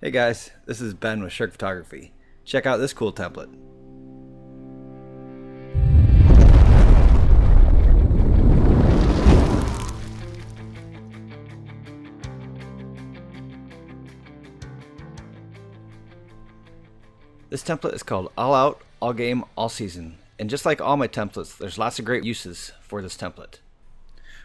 Hey guys, this is Ben with Shirk Photography. Check out this cool template. This template is called All Out, All Game, All Season. And just like all my templates, there's lots of great uses for this template.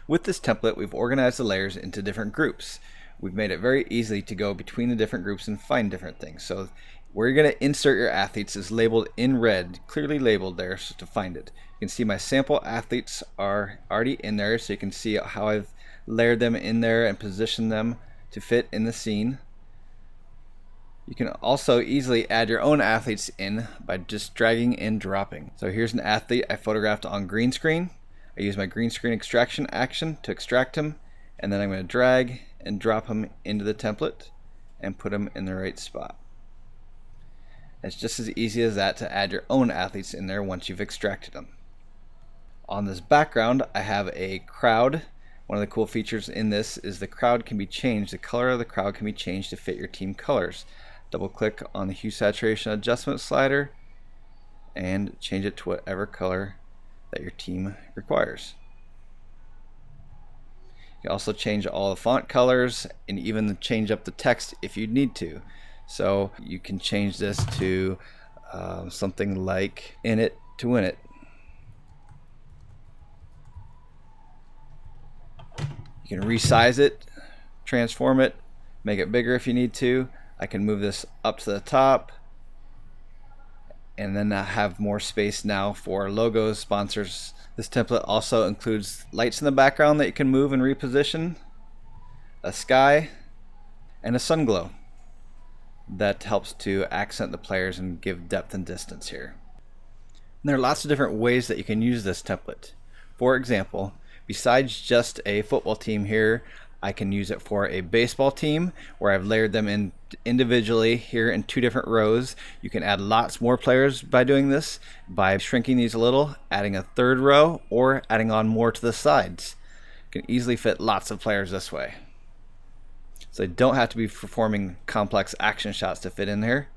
With this template, we've organized the layers into different groups. We've made it very easy to go between the different groups and find different things. So where you're going to insert your athletes is labeled in red, clearly labeled there so to find it. You can see my sample athletes are already in there, so you can see how I've layered them in there and positioned them to fit in the scene. You can also easily add your own athletes in by just dragging and dropping. So here's an athlete I photographed on green screen. I use my green screen extraction action to extract him, and then I'm going to drag and drop him into the template and put him in the right spot. It's just as easy as that to add your own athletes in there once you've extracted them. On this background, I have a crowd. One of the cool features in this is the crowd can be changed. The color of the crowd can be changed to fit your team colors. Double click on the hue saturation adjustment slider and change it to whatever color that your team requires. You can also change all the font colors and even change up the text if you need to. So you can change this to something like "in it to win it." You can resize it, transform it, make it bigger if you need to. I can move this up to the top and then have more space now for logos, sponsors. This template also includes lights in the background that you can move and reposition, a sky, and a sun glow that helps to accent the players and give depth and distance here. And there are lots of different ways that you can use this template. For example, besides just a football team here, I can use it for a baseball team where I've layered them in individually here in 2 different rows. You can add lots more players by doing this, by shrinking these a little, adding a 3rd row, or adding on more to the sides. You can easily fit lots of players this way. So you don't have to be performing complex action shots to fit in there.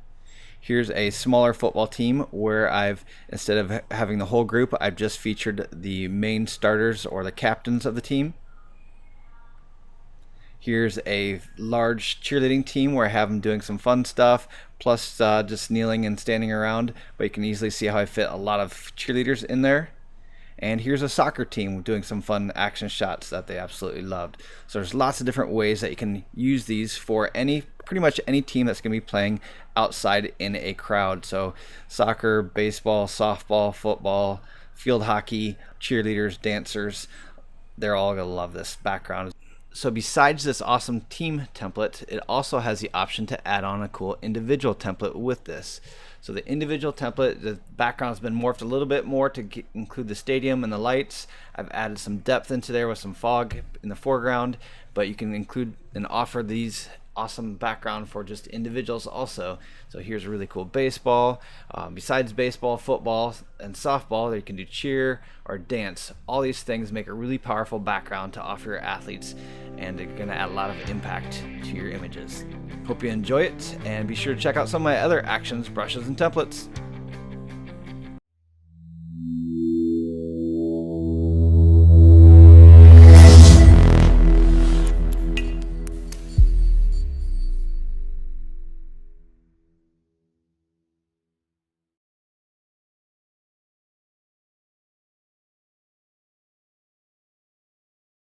Here's a smaller football team where I've, instead of having the whole group, I've just featured the main starters or the captains of the team. Here's a large cheerleading team where I have them doing some fun stuff, plus just kneeling and standing around, but you can easily see how I fit a lot of cheerleaders in there. And here's a soccer team doing some fun action shots that they absolutely loved. So there's lots of different ways that you can use these for pretty much any team that's going to be playing outside in a crowd. So soccer, baseball, softball, football, field hockey, cheerleaders, dancers, they're all going to love this background. So besides this awesome team template, it also has the option to add on a cool individual template with this. So the individual template, the background has been morphed a little bit more to include the stadium and the lights. I've added some depth into there with some fog in the foreground, but you can include and offer these awesome background for just individuals also. So here's a really cool baseball. Besides baseball, football, and softball, you can do cheer or dance. All these things make a really powerful background to offer your athletes, and they're going to add a lot of impact to your images. Hope you enjoy it, and be sure to check out some of my other actions, brushes, and templates.